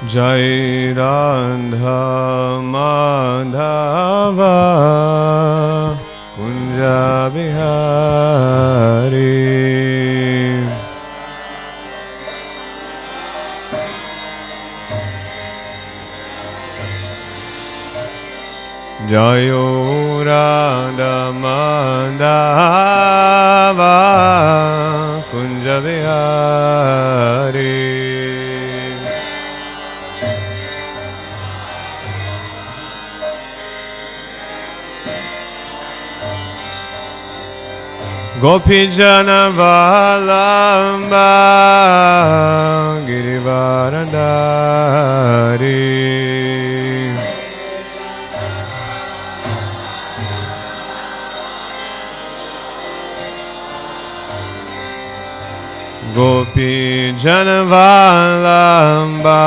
Jai Radha Madhava Kunja Bihari. Jai Radha Madhava Kunja Bihari. Gopijana Vallabha Girivaradari. Gopijana Vallabha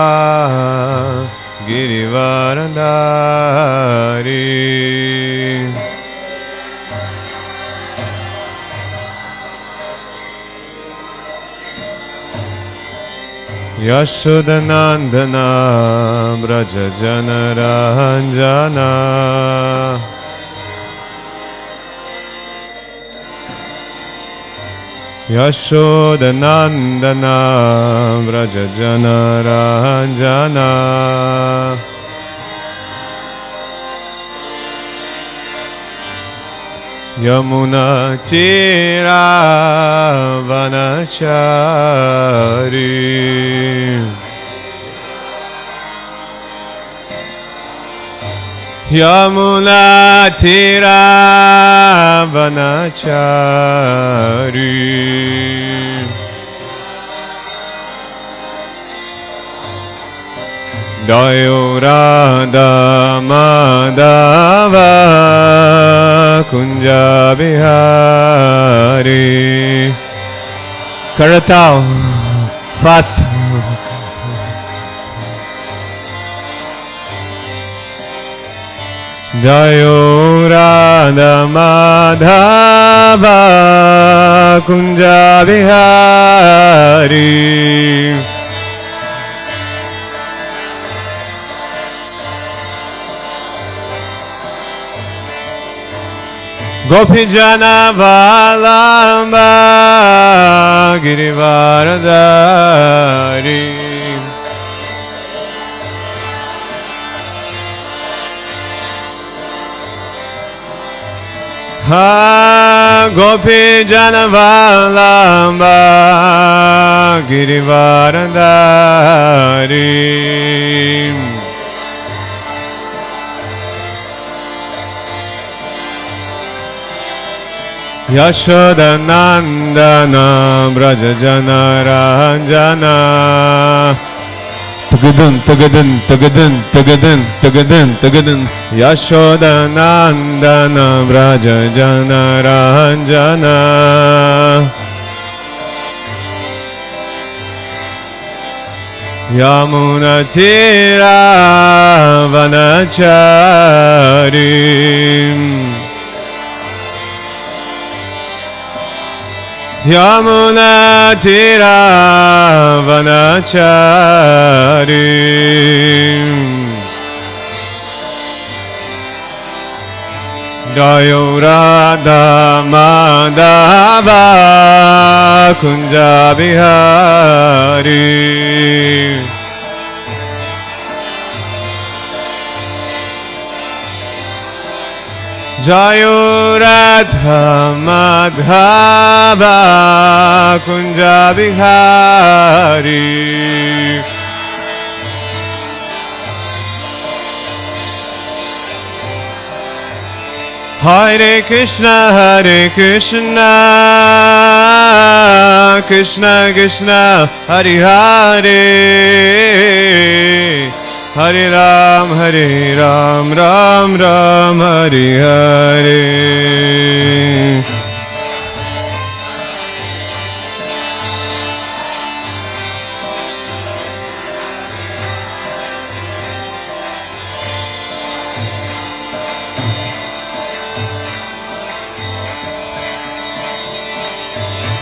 Girivaradari. Yashodanandana Braja Jana Ranjana. Yashodanandana Braja Jana Ranjana. Yamuna Tira Vanachari. Yamuna Tira Vanachari. Dayo Radha Madhava Kunja Bihari. Karatao, fast. Jayo Radha Madhava Kunja Bihari. Gopijana Vallabha Girivaradari. Ha Gopijana Vallabha Girivaradari. Yashodanandana Braja Jana Ranjana. Tagadun, tagadun, tagadun, tagadun, tagadun, tagadun. Yashodanandana Braja Jana Ranjana. Yamuna Tira Vanachari. Yamuna Tira Vanachari. Jayo Radha Madhava Kunja Bihari. Jayo Radha Madhava Kunja Bihari. Hare Krishna, Krishna Krishna, Hare Hare, Hare Ram, Ram Ram, Hare Hare.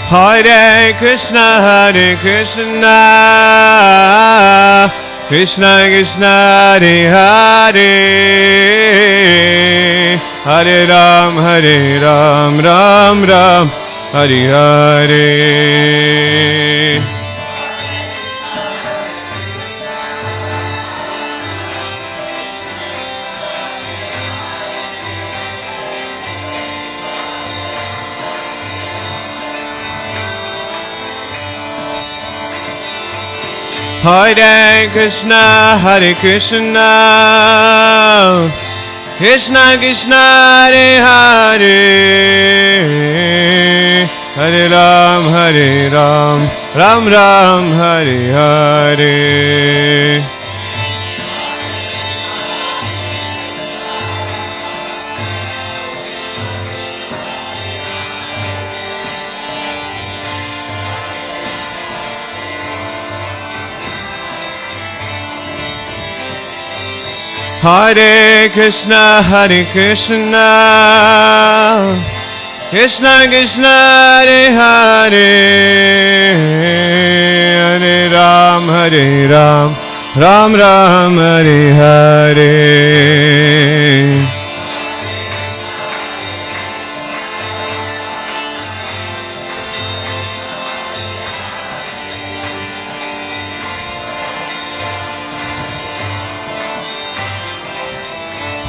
Hare Krishna, Krishna Krishna Hare Hare, Hare Ram Ram Ram, Hare Hare. Hare Krishna, Krishna Krishna Hare Hare, Hare Ram Ram Ram, Hare Hare. Hare Krishna, Krishna Krishna Hare Hare, Hare Ram Ram Ram, Hare Hare.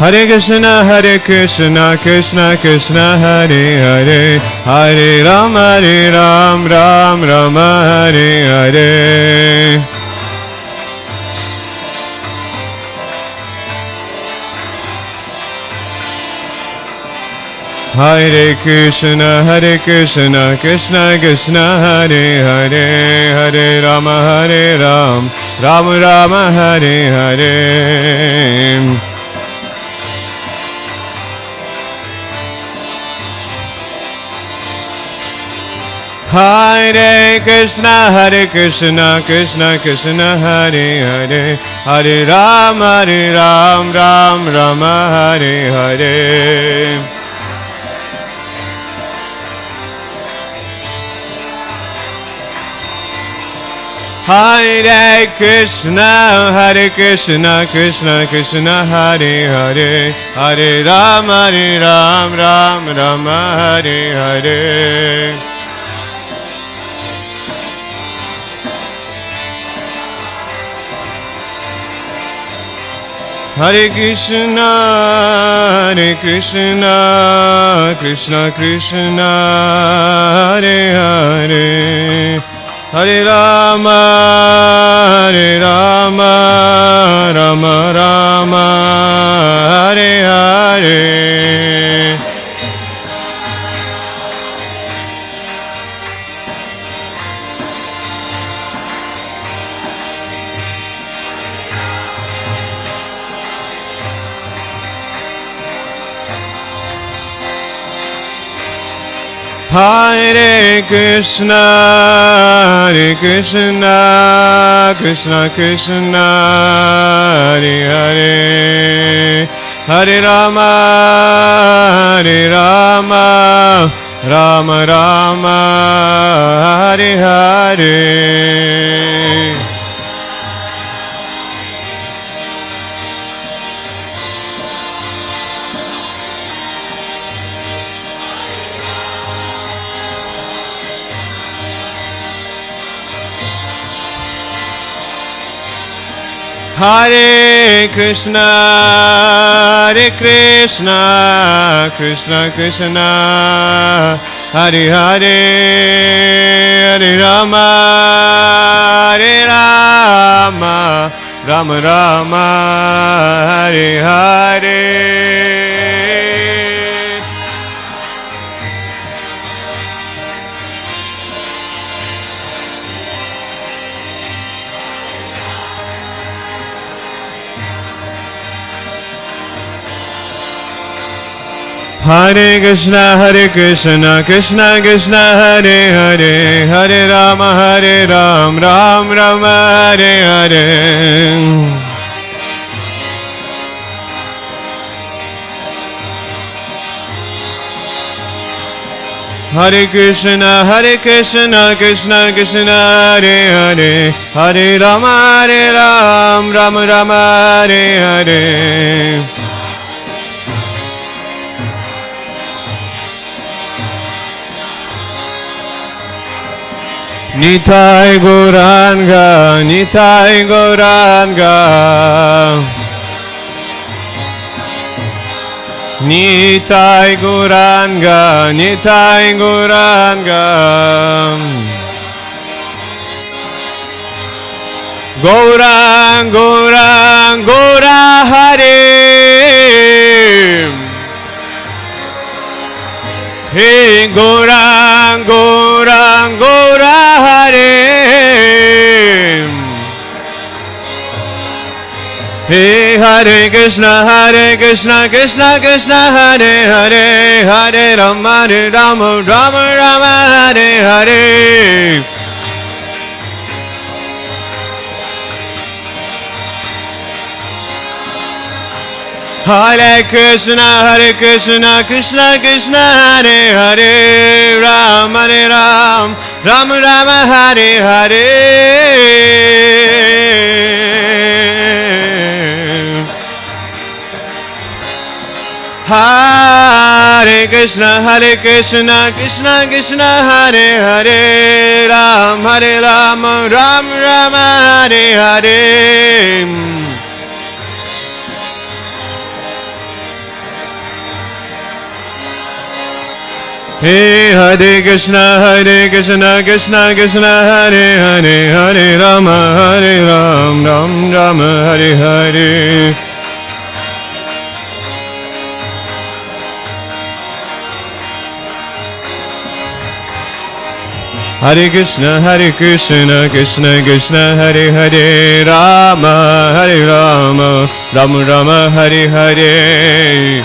Hare Krishna, Krishna Krishna Hare Hare, Hare Ram Ram Ram, Hare Hare. Hare Krishna, Krishna Krishna Hare Hare, Hare Ram Ram Ram, Hare Hare. Hare Krishna, Krishna Krishna Hare Hare, Hare Ram Ram Ram, Hare Hare. Hare Krishna, Krishna Krishna Hare Hare, Hare Ram Ram Ram, Hare Hare. Hare Krishna, Krishna Krishna Hare Hare, Hare Rama Rama Rama, Hare Hare. Hare Krishna, Krishna Krishna Hare Hare, Hare Rama Rama Rama, Hare Hare. Hare Krishna, Krishna Krishna Hare Hare, Hare Rama Rama Rama, Hare Hare. Hare Krishna, Krishna Krishna Hare Hare, Hare Ram Ram Rama, Hare Hare. Hare Krishna, Krishna Krishna Hare Hare, Hare Rama, Rama Rama Hare Hare. Nitai Gauranga, Nitai Gauranga, Nitai Gauranga, Nitai Gauranga. Gaurang, Gaurang, Gaura Hare. Hey Gaurang, Gaurang, Gaura Hare. Hey Hare Krishna, Krishna Krishna Hare Hare, Hare Rama, Rama Rama Hare Hare. Hare Krishna, Krishna Krishna Hare Hare, Rama Ram, Rama Rama Hare Hare. Hare Krishna, Krishna Krishna Hare Hare, Rama Rama, Rama Rama Hare Hare. Hey Hare Krishna, Krishna Krishna Hare Hare, Hare Rama, Ram Rama Hare Hare. Hare Krishna, Krishna Krishna Hare Hare, Rama, Rama Rama Hare Hare.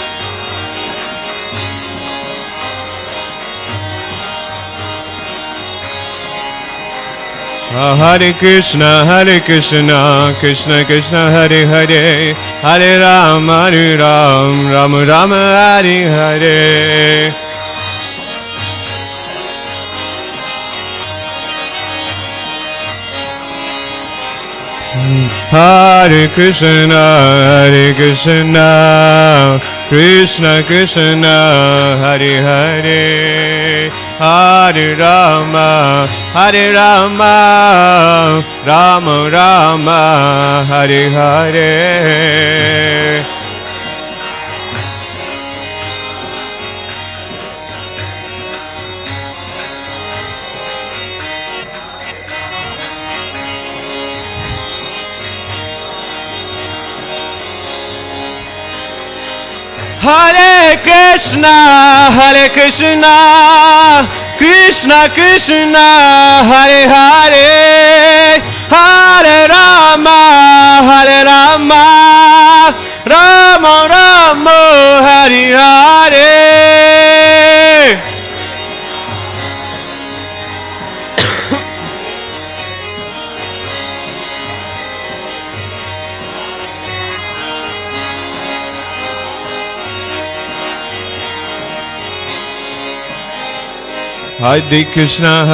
Hare Krishna, Krishna Krishna Hare Hare, Hare Rama, Rama Rama Hare Hare. Hare Krishna, Krishna Krishna Hare Hare, Hare Rama, Rama Rama Hare Hare. Hare Krishna, Krishna Krishna Hare Hare, Hare Rama, Rama Rama Hare Hare. Hare Krishna,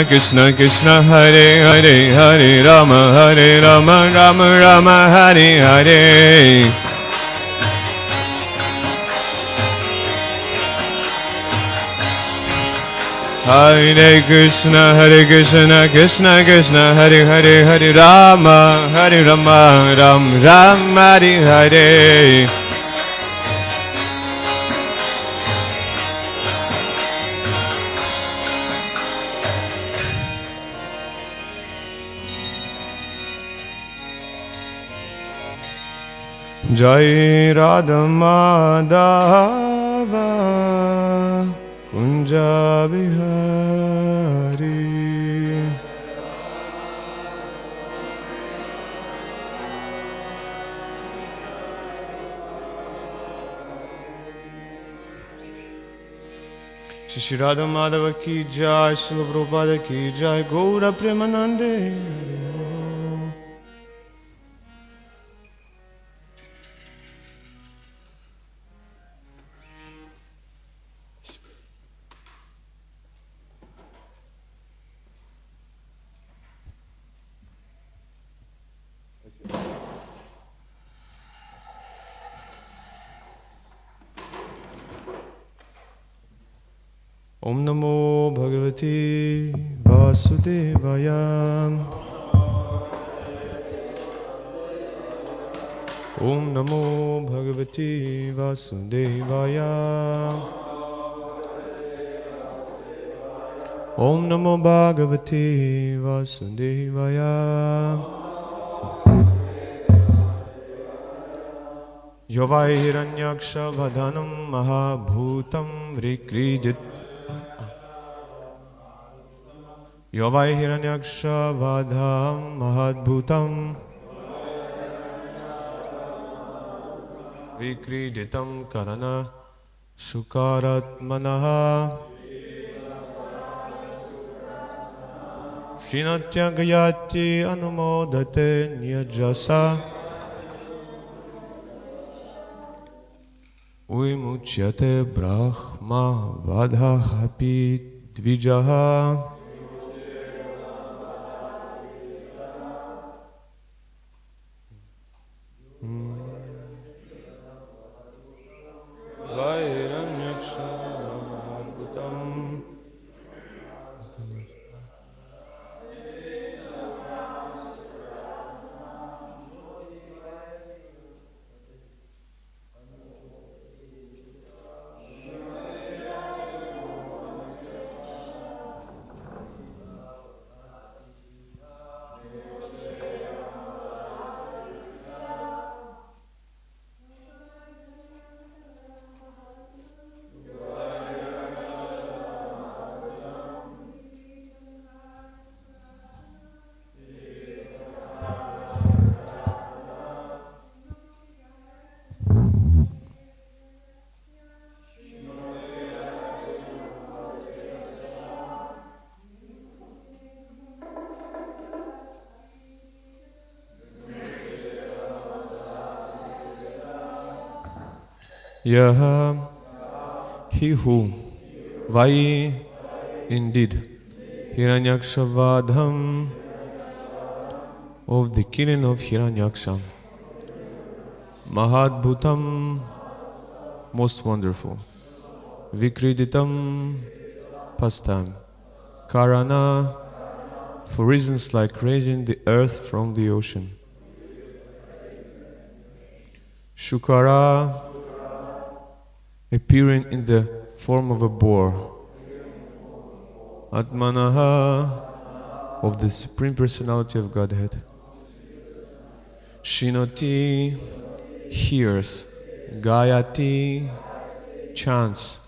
Krishna Krishna Hare Hare, Hare Rama, Rama Rama Hare Hare. Hare Krishna, Krishna Krishna Hare Hare, Hare Rama, Rama Hare Hare. Jai Radha Madhava Kunja Bihari. Shri Radha Madhava ki jai, Srila Prabhupada ki jai, Gaura Premanande. Om Namo Bhagavate Vasudevaya. Om Namo Bhagavate Vasudevaya. Om Namo Bhagavate Vasudevaya. Yovai Hiranyaksha Vadhanam Mahabhutam Vrikridit. Yovai Hiranyaksha Vadham Mahadbhutam Vikriditam Karana Sukaratmanaha Srinatya Gayati Anumodate Nyajasa Vimuchyate Brahma Vadhahapi Dvijaha. Yaha, he who, Vai, indeed, Hiranyaksha Vadham, of the killing of Hiranyaksha, Mahadbhutam, most wonderful, Vikriditam, pastime, Karana, for reasons like raising the earth from the ocean, Shukara, appearing in the form of a boar, Atmanaha, of the Supreme Personality of Godhead, Shinoti, hears, Gayati, chants,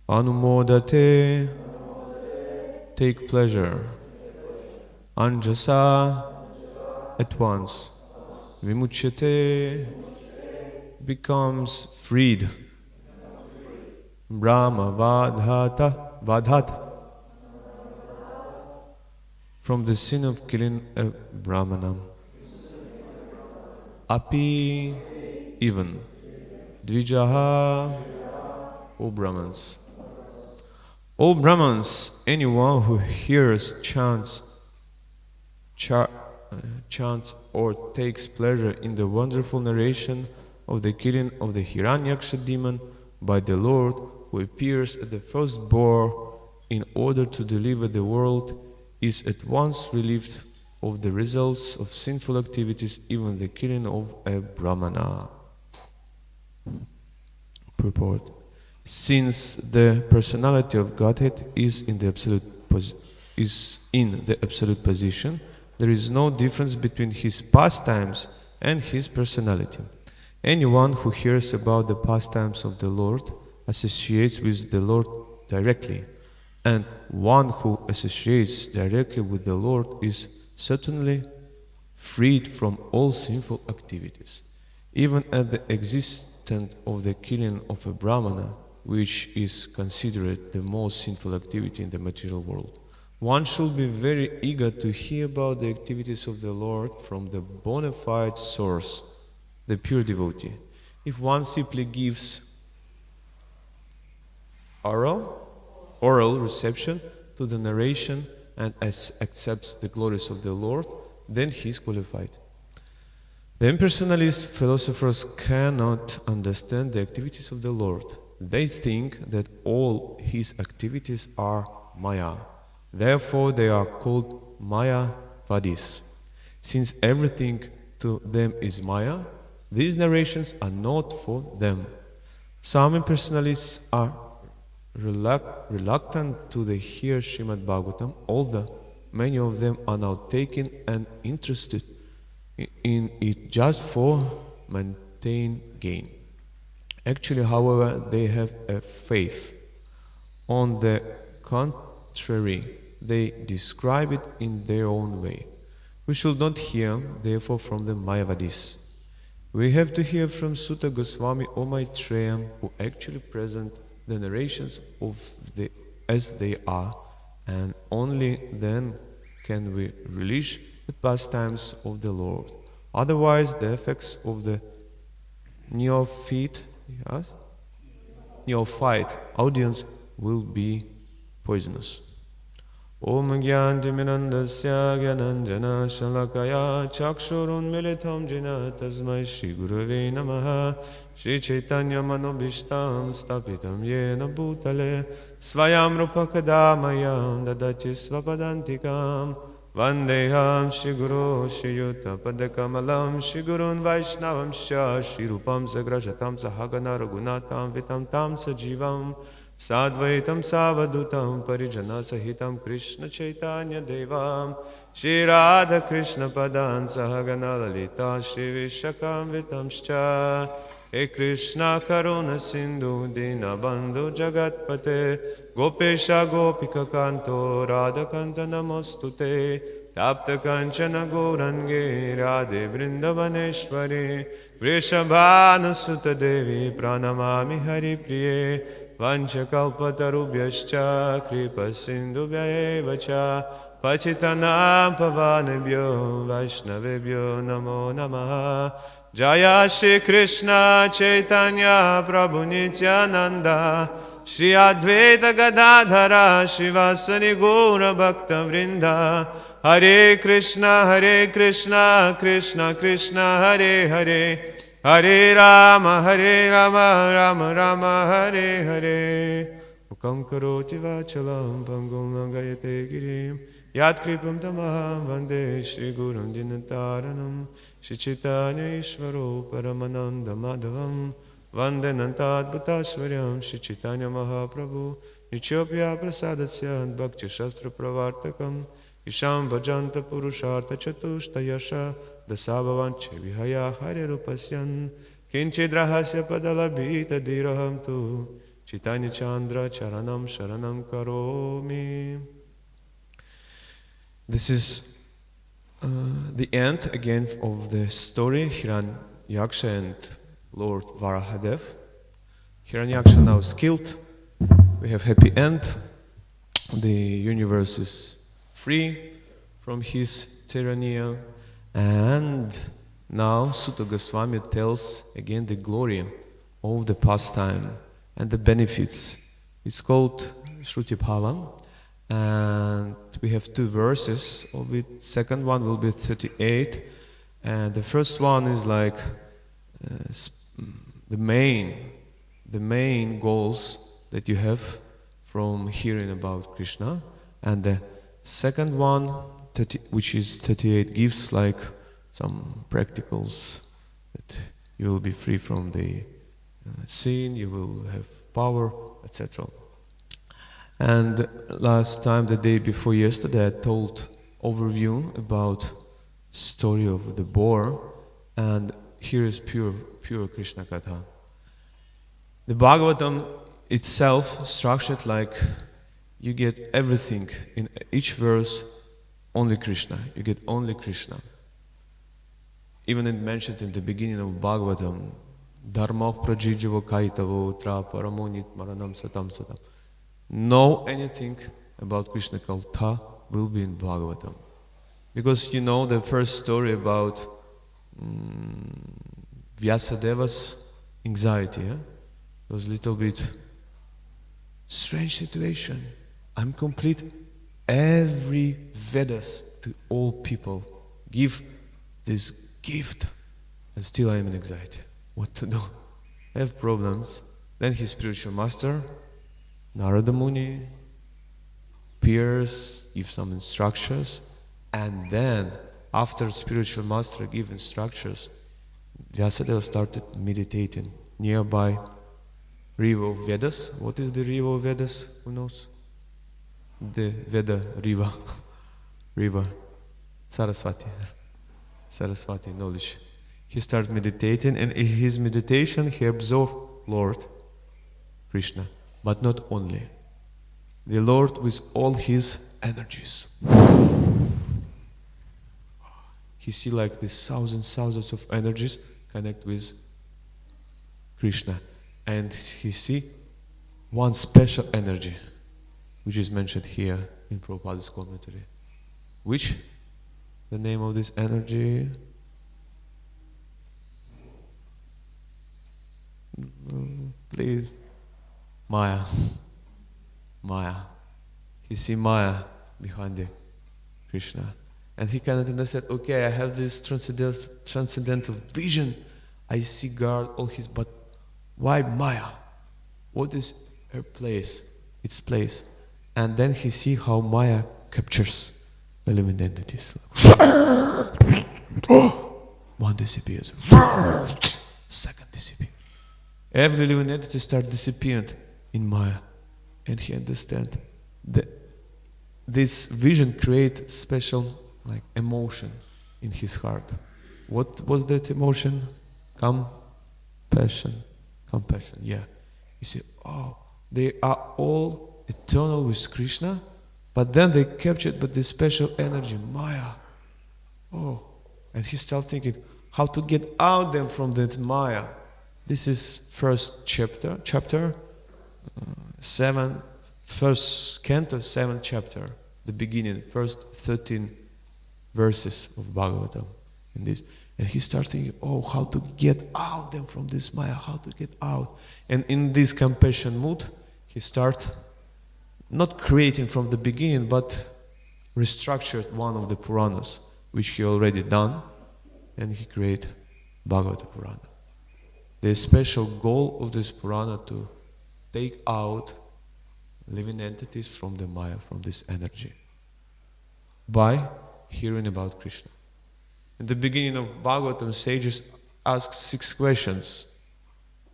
Anumodate, take pleasure, Anjasa, at once, Vimuchyate, becomes freed. Brahma vadhat, from the sin of killing a Brahmana. Api, even. Dvijaha, O Brahmans. O Brahmans, anyone who hears, chants or takes pleasure in the wonderful narration of the killing of the Hiranyaksha demon by the Lord, who appears at the first boar in order to deliver the world, is at once relieved of the results of sinful activities, even the killing of a Brahmana. Purport. Since the personality of Godhead is in the absolute position, there is no difference between his pastimes and his personality. Anyone who hears about the pastimes of the Lord associates with the Lord directly, and one who associates directly with the Lord is certainly freed from all sinful activities. Even at the existence of the killing of a Brahmana, which is considered the most sinful activity in the material world, one should be very eager to hear about the activities of the Lord from the bona fide source, the pure devotee. If one simply gives oral reception to the narration and accepts the glories of the Lord, then he is qualified. The impersonalist philosophers cannot understand the activities of the Lord. they think that all his activities are Maya. Therefore they are called Mayavadis. Since everything to them is Maya, these narrations are not for them. Some impersonalists are reluctant to hear Srimad Bhagavatam, although many of them are now taken and interested in it just for maintain gain. Actually, however, they have a faith. On the contrary, they describe it in their own way. We should not hear, therefore, from the Mayavadis. We have to hear from Sutta Goswami or Maitreya, who actually present the narrations as they are, and only then can we relish the pastimes of the Lord. Otherwise, the effects of the neophyte audience will be poisonous. Om Gyantimirandasya Gyananjana Shalakaya Chakshurun Militam Jina Tasmai Shri Gurave Namaha Shri Chaitanya Manobishtam Stapitam Yena Bhutale Svayam Rupakadamayam Dadati Svapadantikam Vandeham Shri Guru Shri Yuta Padakamalam Shri Gurun Vaishnavam Shri Rupam Sagrajatam Sahagana Raghunatam Vitam Tam Sajivam Sadvaitam Savadutam Parijana Sahitam Krishna Chaitanya Devam Shri Radha Krishna Padan Sahagana Lalita Shri Vishakam Vitamscha He Krishna Karuna Sindhu Dina Bandhu Jagatpate Gopesha Gopika Kanto Radha Kanta Namostute Tapta Kanchana Gourange Radhe Vrindavaneshwari Vrishabhanu Sutta Devi Pranamami Hari Priye Vanchakalpatarubhyascha Kripa Sindhubhya Evacha Pachitanam Pavanebhyo Vaishnavebhyo Namo Namaha Jaya Shri Krishna Chaitanya Prabhu Nityananda Shri Advaita Gadadhara Shivasani Gaura Bhakta Vrinda Hare Krishna Krishna Krishna Hare Hare Hare Rama Rama Rama Hare Hare Mukam karoti vachalam pangum langayate girim Yat kripam tamaham vande Shri Gurum Dinataranam Shri Chaitanya Ishvaro Paramananda Madhavam Vande Nantadbhutasvaryam Shri Chaitanya Mahaprabhu Nityopya Prasadatsya Bhakti Shastra Pravartakam Isham Bhajanta Purushartha Chatushtayasha Dasabhavanche Vihaya Hare Rupasyan Kinchidrahasya Padalabhita Diraham Tu Chaitanya Chandra Charanam Sharanam Karomi. This is the end again of the story Hiranyaksha and Lord Varahadev. Hiranyaksha now is killed. We have happy end. The universe is free from his tyranny. And now Sutta Goswami tells again the glory of the pastime and the benefits. It's called Shruti Bhavam, and we have two verses of it. Second one will be 38, and the first one is like the main goals that you have from hearing about Krishna, and the second one, which is 38, gives like some practicals that you will be free from the sin, you will have power, etc. And last time, the day before yesterday, I told overview about story of the boar, and here is pure Krishna Katha. The Bhagavatam itself structured like you get everything in each verse. Only Krishna. You get only Krishna. Even it mentioned in the beginning of Bhagavatam, Dharma prajijavo kaitavo tra paramonit maranam satam satam. Know anything about Krishna Kalta will be in Bhagavatam. Because you know the first story about Vyasadeva's anxiety. It was a little bit strange situation. I'm complete. Every Vedas to all people give this gift, and still I am in anxiety. What to do? I have problems. Then his spiritual master, Narada Muni, appears, gives some instructions, and then after spiritual master give instructions, Vyasadeva started meditating nearby river of Vedas. What is the river of Vedas? Who knows? The Veda river, Saraswati, knowledge. He started meditating, and in his meditation he observed Lord Krishna, but not only. The Lord with all his energies. He see like these thousands of energies connect with Krishna. And he see one special energy, which is mentioned here in Prabhupada's commentary. Which? The name of this energy? Please. Maya. He see Maya behind the Krishna. And he cannot understand, okay, I have this transcendental vision. I see God, all his, but why Maya? What is her place? Its place. And then he see how Maya captures the living entities. One disappears. Second disappears. Every living entity starts disappearing in Maya. And he understands that this vision creates special emotion in his heart. What was that emotion? Compassion, yeah. You see, they are all eternal with Krishna, but then they captured by this special energy, Maya. And he started thinking how to get out them from that Maya. This is first chapter, 7, first canto, 7th chapter, the beginning, first 13 verses of Bhagavatam in this. And he started thinking, how to get out them from this Maya, how to get out. And in this compassion mood, he started not creating from the beginning, but restructured one of the Puranas, which he already done, and he created Bhagavata Purana. The special goal of this Purana to take out living entities from the Maya, from this energy, by hearing about Krishna. In the beginning of Bhagavatam, sages ask 6 questions.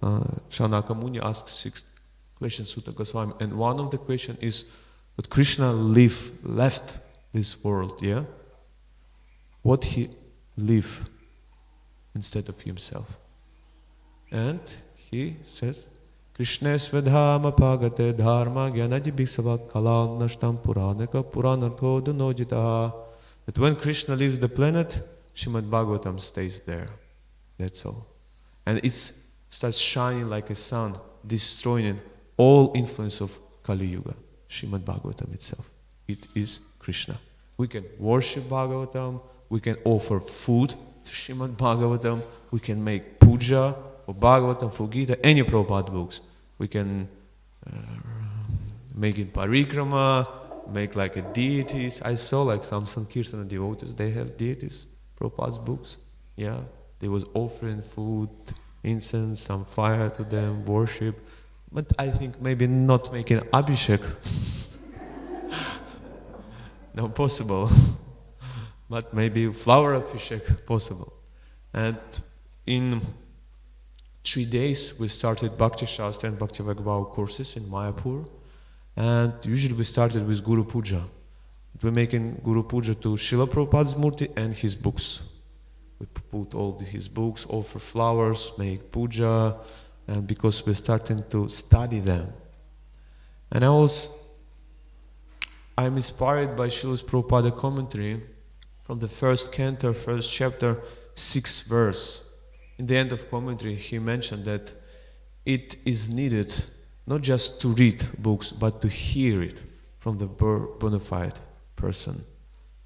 Shaunaka Muni asks 6 questions, Sutta Goswami, and one of the questions is that Krishna left this world, yeah? What he live instead of himself. And he says, Krishna svedhama pagate dharma gyanadi bhiksava kala nashtam puranaka puranartho dunojitaha. That when Krishna leaves the planet, Srimad Bhagavatam stays there. That's all. And it starts shining like a sun, destroying all influence of Kali Yuga. Srimad Bhagavatam itself. It is Krishna. We can worship Bhagavatam, we can offer food to Srimad Bhagavatam, we can make puja for Bhagavatam, for Gita, any Prabhupada books. We can make it parikrama, make like a deities. I saw like some Sankirtana devotees, they have deities, Prabhupada's books. Yeah, they was offering food, incense, some fire to them, worship. But I think maybe not making abhishek. No, possible. But maybe flower abhishek, possible. And in 3 days we started Bhakti Shastra and Bhakti Vaibhava courses in Mayapur. And usually we started with Guru Puja. We're making Guru Puja to Srila Prabhupada's Murti and his books. We put all his books, offer flowers, make puja, and because we're starting to study them. And I'm inspired by Srila Prabhupada commentary from the first canto, first chapter, 6th verse. In the end of commentary, he mentioned that it is needed not just to read books, but to hear it from the bona fide person,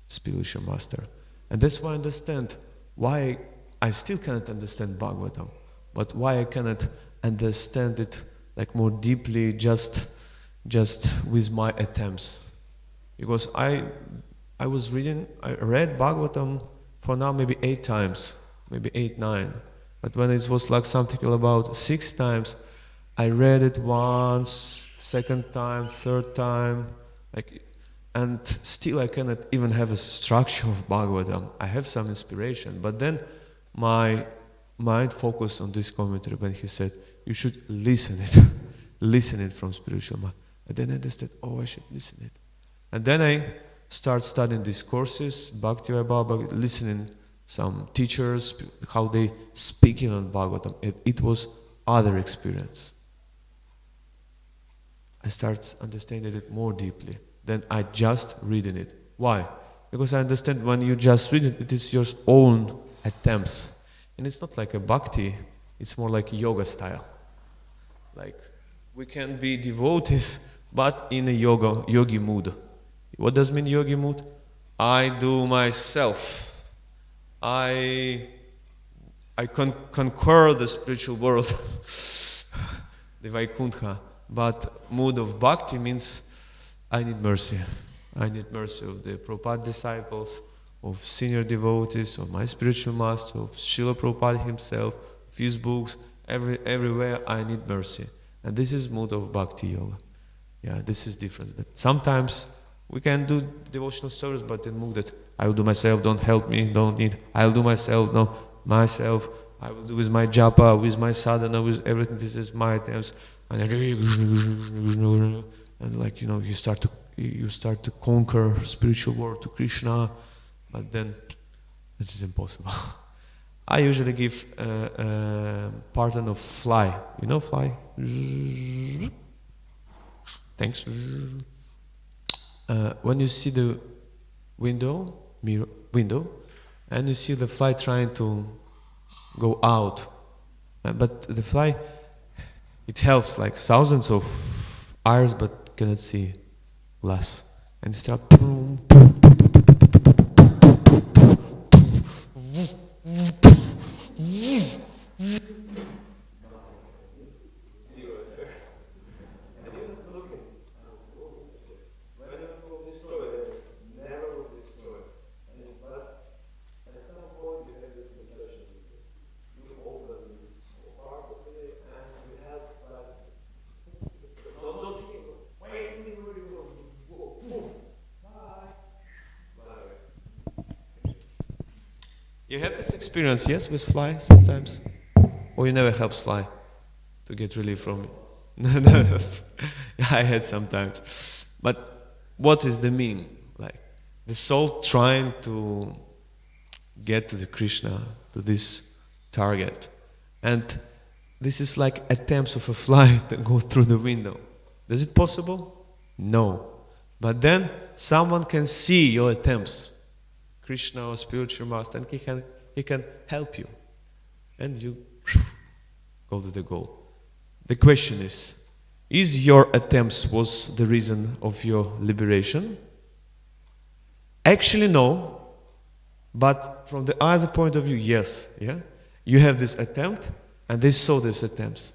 spiritual master. And that's why I understand why I still cannot understand Bhagavatam, but why I cannot understand it like more deeply just with my attempts. Because I read Bhagavatam for now maybe 8 times, maybe 8, 9. But when it was like something about 6 times, I read it once, second time, third time, and still I cannot even have a structure of Bhagavatam. I have some inspiration, but then my mind focused on this commentary when he said, you should listen it, listen it from spiritual mind. And then I understood, I should listen it. And then I start studying these courses, Bhakti Baba, listening some teachers, how they speaking on Bhagavatam. It was other experience. I start understanding it more deeply than I just reading it. Why? Because I understand when you just read it, it is your own attempts. And it's not like a bhakti, it's more like yoga style. Like, we can be devotees, but in a yogi mood. What does mean yogi mood? I do myself. I conquer the spiritual world, the Vaikuntha. But mood of bhakti means I need mercy. I need mercy of the Prabhupada disciples, of senior devotees, of my spiritual master, of Srila Prabhupada himself, of his books, everywhere I need mercy. And this is mood of bhakti yoga. Yeah, this is different. But sometimes we can do devotional service, but in mood that I will do myself, don't help me, don't need, I'll do myself, no, myself, I will do with my japa, with my sadhana, with everything, this is my attempts. And like, you start to conquer spiritual world to Krishna, but then it is impossible. I usually give pattern of fly. You know fly? Thanks. When you see the window, and you see the fly trying to go out, but the fly, it helps like thousands of eyes, but cannot see glass, and start. You have this experience, yes, with fly sometimes? Or you never helps fly to get relief from it? No. I had sometimes. But what is the meaning? Like, the soul trying to get to the Krishna, to this target. And this is like attempts of a fly to go through the window. Is it possible? No. But then someone can see your attempts. Krishna or spiritual master, and he can help you, and you go to the goal. The question is your attempts was the reason of your liberation? Actually, no, but from the other point of view, yes. Yeah, you have this attempt, and they saw these attempts.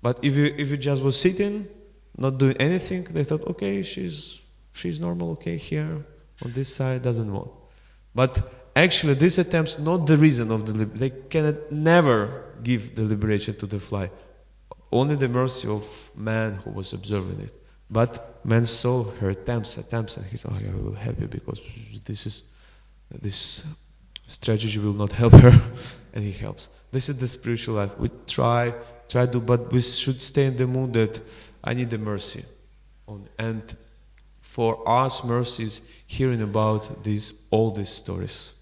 But if you just was sitting, not doing anything, they thought, okay, she's normal, okay, here on this side doesn't want. But actually, these attempts not the reason of the they cannot never give the liberation to the fly. Only the mercy of man who was observing it. But man saw her attempts, and he thought, I will help you because this strategy will not help her, and he helps. This is the spiritual life. We try to, but we should stay in the mood that I need the mercy, and for us, mercy is hearing about all these stories.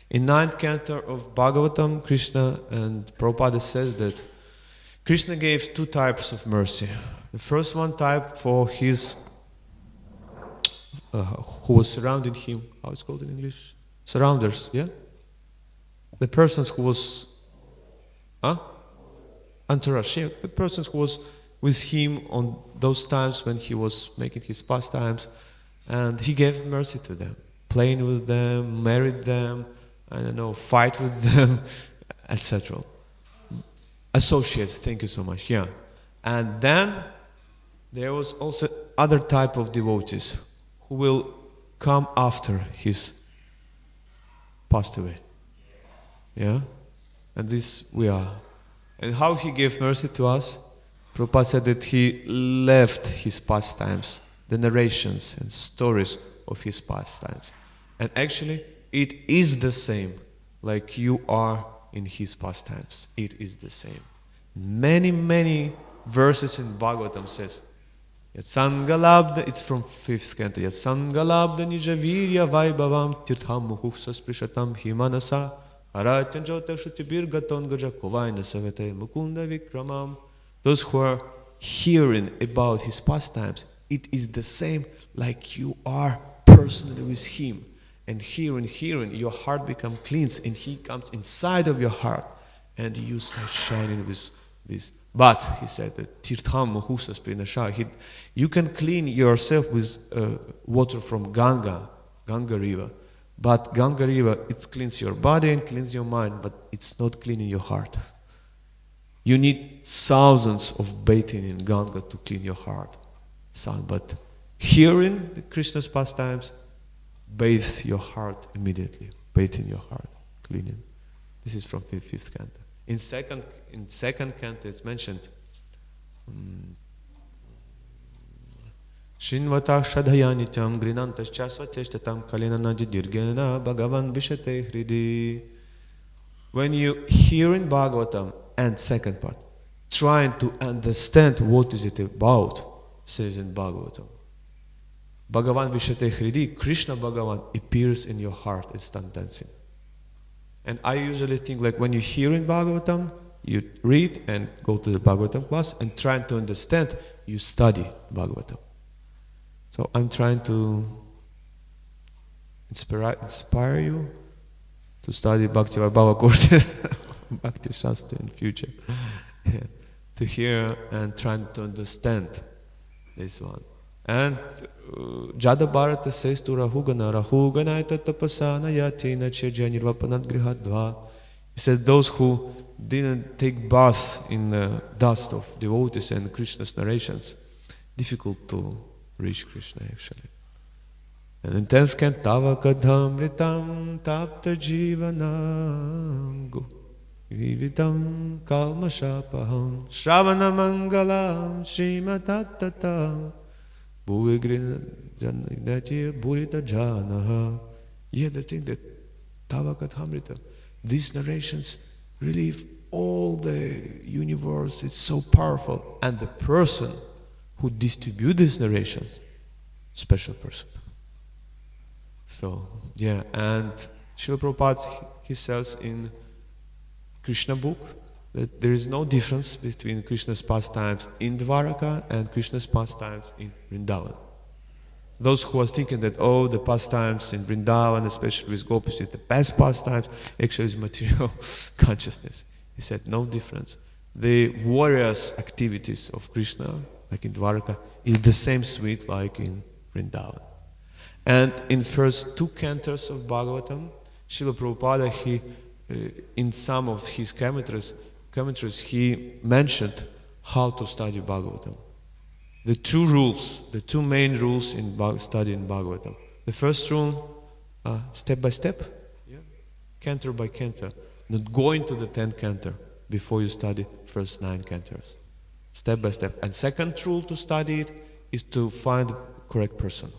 In 9th canto of Bhagavatam, Krishna and Prabhupada says that Krishna gave 2 types of mercy. The first one type for his who was surrounding him. How it's called in English? Surrounders, yeah? The persons who was entourage, yeah, the persons who was with him on those times when he was making his pastimes, and he gave mercy to them, playing with them, married them, I don't know, fight with them, etc. Associates, thank you so much, yeah. And then there was also other type of devotees who will come after his passed away. Yeah? And this we are. And how he gave mercy to us? Prabhupada said that he left his pastimes, the narrations and stories of his pastimes. And actually, it is the same, like you are in his pastimes. It is the same. Many, many verses in Bhagavatam says, Yatsangalabda, it's from 5th canto, Yatsangalabda nijavirya vaibhavam tirtham muhuksas prishatam himanasa aratyan jyotar shutibir gaton gaja kovaina savate mukunda vikramam. Those who are hearing about his pastimes, it is the same like you are personally with him. And hearing, your heart becomes cleansed and he comes inside of your heart and you start shining with this. But, he said, that tirtham muhusas prinasha, you can clean yourself with water from Ganga River. But Ganga River, it cleans your body and cleans your mind, but it's not cleaning your heart. You need thousands of bathing in Ganga to clean your heart. But hearing the Krishna's pastimes, bathe your heart immediately. Bathe in your heart, cleaning. This is from 5th canto. In second canto, it's mentioned. Shinvatah shadhayanityam grinantas chasvateshtatam kalinanaji dirgena bhagavan vishate hridi. When you hear in Bhagavatam and second part, trying to understand what is it about, says in Bhagavatam. Bhagavan Vishate Hridi, Krishna Bhagavan appears in your heart and start dancing. And I usually think like when you hear in Bhagavatam, you read and go to the Bhagavatam class and trying to understand, you study Bhagavatam. So I'm trying to inspire you to study Bhakti Vaibhava courses, Bhakti Shastra in future. Yeah. To hear and trying to understand this one. And Jada Bharata says to Rahugana, Rahugana tapasana yatina cheja nirvapanat grihadva. He says those who didn't take bath in the dust of devotees and Krishna's narrations, difficult to reach Krishna actually. And in 10th canto, Tava kadhamritam tapta jivanam vividam kalmashapaham shravana mangalam shrimatattatam Burita Janaha. Yeah, the thing that Tavakathamrita, these narrations relieve all the universe, it's so powerful. And the person who distributes these narrations, special person. So, yeah, and Srila Prabhupada, he says in Krishna book, that there is no difference between Krishna's pastimes in Dvaraka and Krishna's pastimes in Vrindavan. Those who are thinking that, oh, the pastimes in Vrindavan, especially with gopis, is the best pastimes, actually is material consciousness. He said, no difference. The warriors' activities of Krishna, like in Dvaraka, is the same sweet like in Vrindavan. And in first 2 cantos of Bhagavatam, Srila Prabhupada, he, in some of his commentaries, he mentioned how to study Bhagavatam. The 2 rules, the 2 main rules in studying Bhagavatam. The first rule, step by step, cantor by cantor, not going to the 10th cantor before you study first 9 cantors. Step by step. And second rule to study it is to find correct person.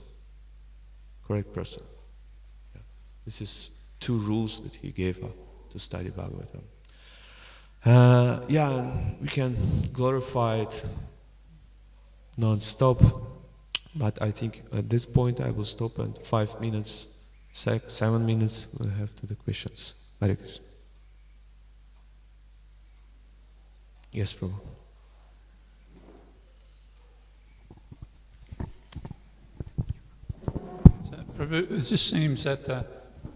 Correct person. Yeah. This is 2 rules that he gave to study Bhagavatam. And we can glorify it non-stop, but I think at this point I will stop at 5 minutes, 7 minutes we'll have to the questions. Hare Krishna. Yes, Prabhu. So, Prabhu, it just seems that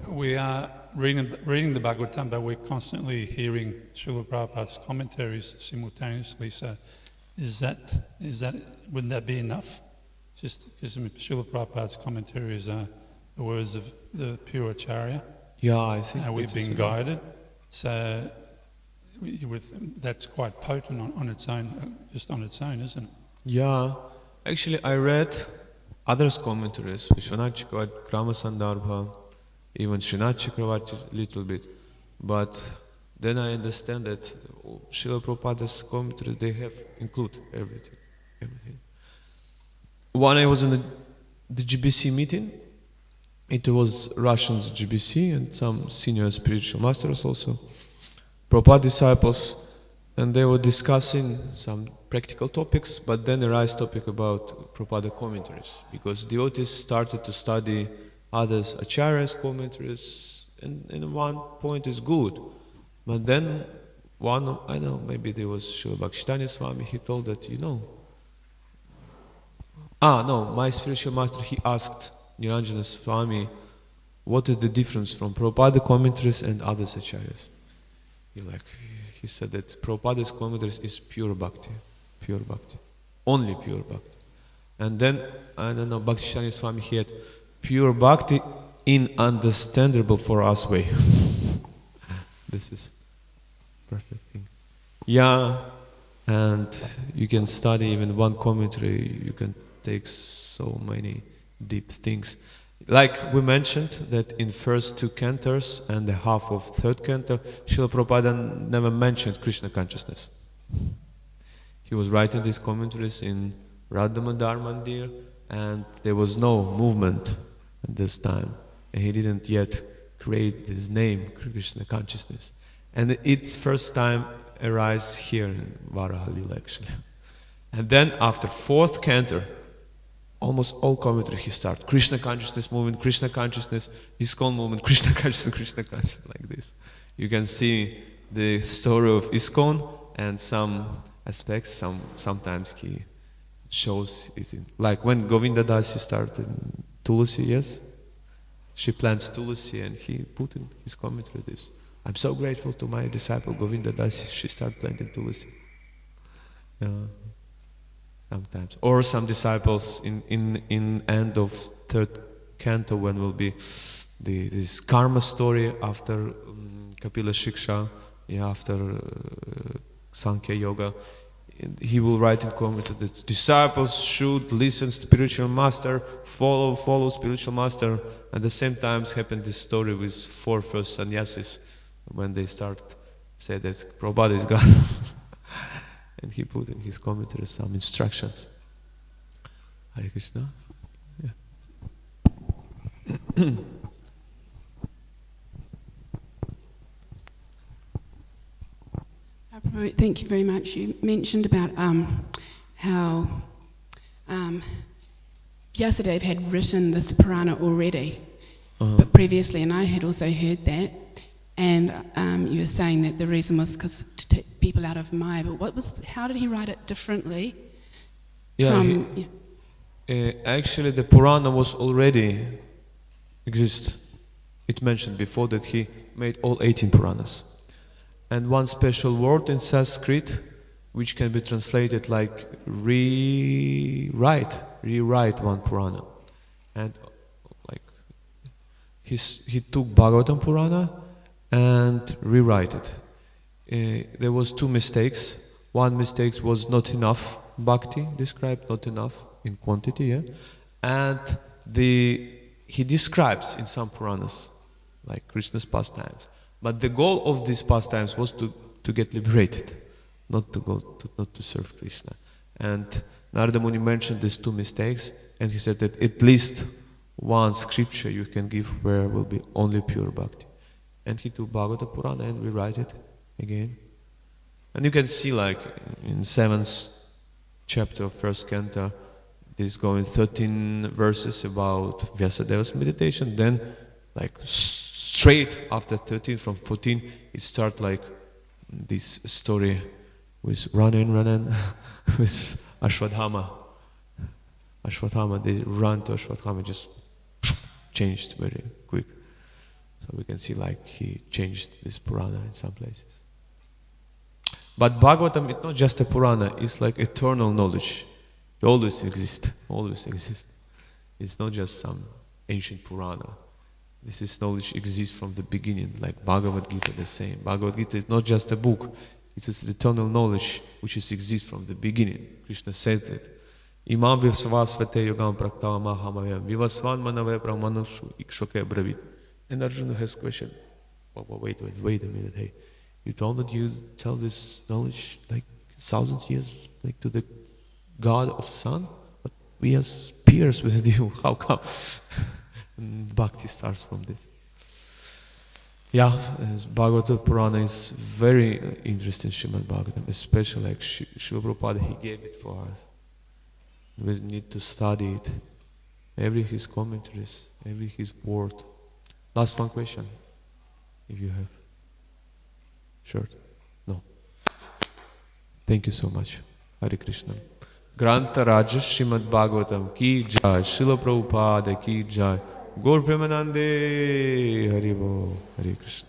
we are reading the Bhagavatam, but we're constantly hearing Srila Prabhupada's commentaries simultaneously. So, wouldn't that be enough? Just because Srila Prabhupada's commentaries are the words of the pure Acharya. Yeah, I think we've been guided. So that's quite potent on its own, just on its own, isn't it? Yeah, actually I read others' commentaries, Vishwanath Chakravarti, Krama Sandarbha, even Srinath Chakravarti a little bit, but then I understand that Srila Prabhupada's commentaries, they have include everything. When I was in the GBC meeting, it was Russians GBC and some senior spiritual masters also, Prabhupada disciples, and they were discussing some practical topics, but then arise topic about Prabhupada commentaries, because devotees started to study others acharyas commentaries, and one point is good, but then one, I know, maybe there was Srila Bhakti Swami, he told that, my spiritual master, he asked Niranjana Swami, what is the difference from Prabhupada commentaries and others acharyas? He said that Prabhupada's commentaries is pure bhakti, only pure bhakti. And then, I don't know, Bhakti Swami, he had pure bhakti in understandable for us way. This is perfect thing. Yeah, and you can study even one commentary, you can take so many deep things. Like we mentioned that in first two cantos and the half of third canto, Srila Prabhupada never mentioned Krishna consciousness. He was writing these commentaries in Radha Madar Mandir, and there was no movement at this time. And he didn't yet create this name, Krishna consciousness. And its first time arises here in Varahalila actually. And then after fourth canto, almost all commentary he starts Krishna consciousness movement, Krishna consciousness, ISKCON movement, Krishna consciousness, like this. You can see the story of ISKCON and some aspects. Sometimes he shows it in, like when Govinda Dasi started Tulasi, yes, she plants Tulasi and he put in his commentary this. I'm so grateful to my disciple Govinda Dasi. She started planting Tulasi. Sometimes, or some disciples in end of third canto, when will be this karma story after Kapila Shiksha, after Sankhya Yoga, he will write in commentary that disciples should listen to spiritual master, follow spiritual master. At the same time, happened this story with four first sannyasis when they start say that Prabhupada is God. And he put in his commentary some instructions. Hare Krishna. Yeah. Thank you very much. You mentioned about how Vyasadeva had written this Purana already, but previously, and I had also heard that. And you were saying that the reason was because to take people out of Maya. But how did he write it differently? Actually, the Purana was already exist. It mentioned before that he made all 18 Puranas, and one special word in Sanskrit, which can be translated like rewrite one Purana, and like he took Bhagavatam Purana and rewrite it. There was two mistakes. One mistake was not enough bhakti described, not enough in quantity, and he describes in some Puranas like Krishna's pastimes. But the goal of these pastimes was to get liberated, not to serve Krishna. And Narada Muni mentioned these two mistakes, and he said that at least one scripture you can give where will be only pure bhakti. And he took Bhagavata Purana and rewrite it again. And you can see like in 7th chapter of 1st canto, this going 13 verses about Vyasadeva's meditation. Then like straight after 13, from 14, it starts like this story with running with Ashwadhama. They run to Ashwadhama, just changed very quick. So we can see like he changed this Purana in some places. But Bhagavatam is not just a Purana, it's like eternal knowledge. It always exists. It's not just some ancient Purana. This knowledge exists from the beginning, like Bhagavad Gita the same. Bhagavad Gita is not just a book, it's an eternal knowledge which exists from the beginning. Krishna says that. Imam vivsvasvate yogam praktavamahamavayam vivasvan manave brahmanushu ikshvake bravit. And Arjuna has question. Wait a minute, hey. You told that you tell this knowledge like thousands years, like to the God of Sun, but we as peers with you, how come? And Bhakti starts from this. Yeah, Bhagavata Purana is very interesting, Srimad Bhagavatam, especially like Srila Prabhupada, he gave it for us. We need to study it. Every his commentaries, every his word. Last one question, if you have. Short? No. Thank you so much. Hare Krishna. Granta Raja Srimad Bhagavatam ki jai, Srila Prabhupada ki jai, Gaur Premanande, Hare Bo, Hare Krishna.